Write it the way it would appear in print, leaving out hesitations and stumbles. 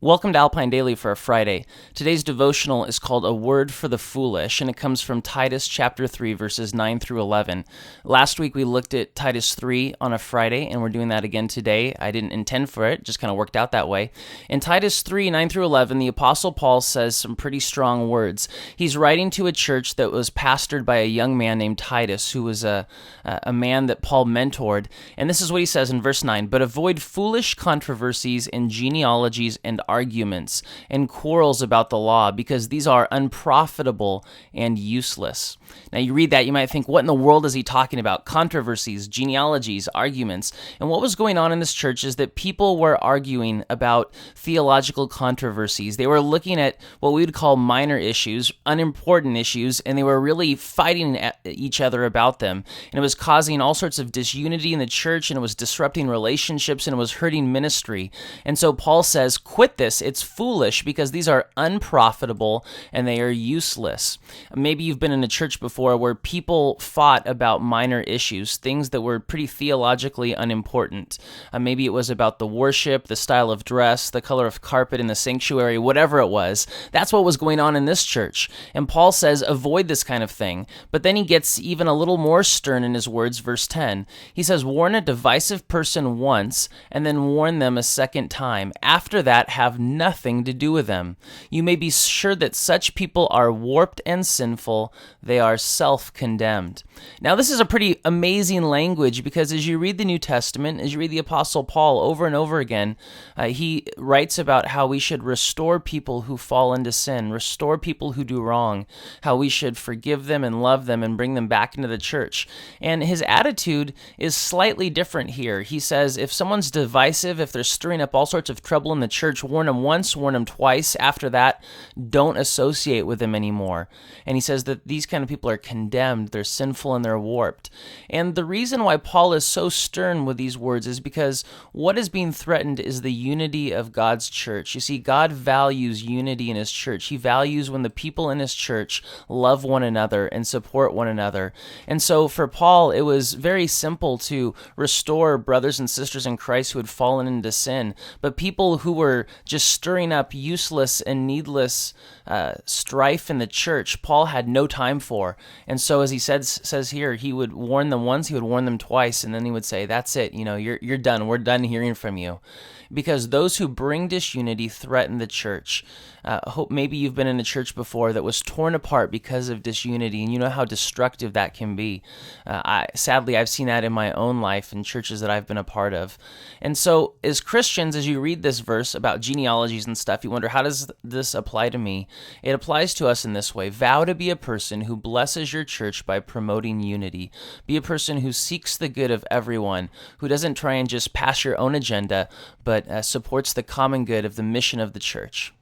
Welcome to Alpine Daily for a Friday. Today's devotional is called A Word for the Foolish, and it comes from Titus chapter 3, verses 9 through 11. Last week we looked at Titus 3 on a Friday, and we're doing that again today. I didn't intend for it, just kind of worked out that way. In Titus 3, 9 through 11, the Apostle Paul says some pretty strong words. He's writing to a church that was pastored by a young man named Titus, who was a man that Paul mentored. And this is what he says in verse 9, "But avoid foolish controversies and genealogies and arguments and quarrels about the law, because these are unprofitable and useless." Now you read that, you might think, what in the world is he talking about? Controversies, genealogies, arguments. And what was going on in this church is that people were arguing about theological controversies. They were looking at what we would call minor issues, unimportant issues, and they were really fighting at each other about them. And it was causing all sorts of disunity in the church, and it was disrupting relationships, and it was hurting ministry. And so Paul says, quit this. It's foolish because these are unprofitable and they are useless. Maybe you've been in a church before where people fought about minor issues, things that were pretty theologically unimportant. Maybe it was about the worship, the style of dress, the color of carpet in the sanctuary, whatever it was. That's what was going on in this church. And Paul says, avoid this kind of thing. But then he gets even a little more stern in his words, verse 10. He says, warn a divisive person once, and then warn them a second time. After that, have nothing to do with them. You may be sure that such people are warped and sinful. They are self-condemned. Now, this is a pretty amazing language because as you read the New Testament, as you read the Apostle Paul over and over again, he writes about how we should restore people who fall into sin, restore people who do wrong, how we should forgive them and love them and bring them back into the church. And his attitude is slightly different here. He says, if someone's divisive, if they're stirring up all sorts of trouble in the church, warn them once, warn them twice. After that, don't associate with them anymore. And he says that these kind of people are condemned, they're sinful, and they're warped. And the reason why Paul is so stern with these words is because what is being threatened is the unity of God's church. You see, God values unity in his church. He values when the people in his church love one another and support one another. And so for Paul, it was very simple to restore brothers and sisters in Christ who had fallen into sin. But people who were just stirring up useless and needless strife in the church, Paul had no time for. And so as he says here, he would warn them once, he would warn them twice, and then he would say, that's it, you're done. We're done hearing from you. Because those who bring disunity threaten the church. Hope maybe you've been in a church before that was torn apart because of disunity, and you know how destructive that can be. Sadly, I've seen that in my own life in churches that I've been a part of. And so as Christians, as you read this verse about genealogies and stuff, you wonder, how does this apply to me? It applies to us in this way. Vow to be a person who blesses your church by promoting unity. Be a person who seeks the good of everyone, who doesn't try and just pass your own agenda, but supports the common good of the mission of the church.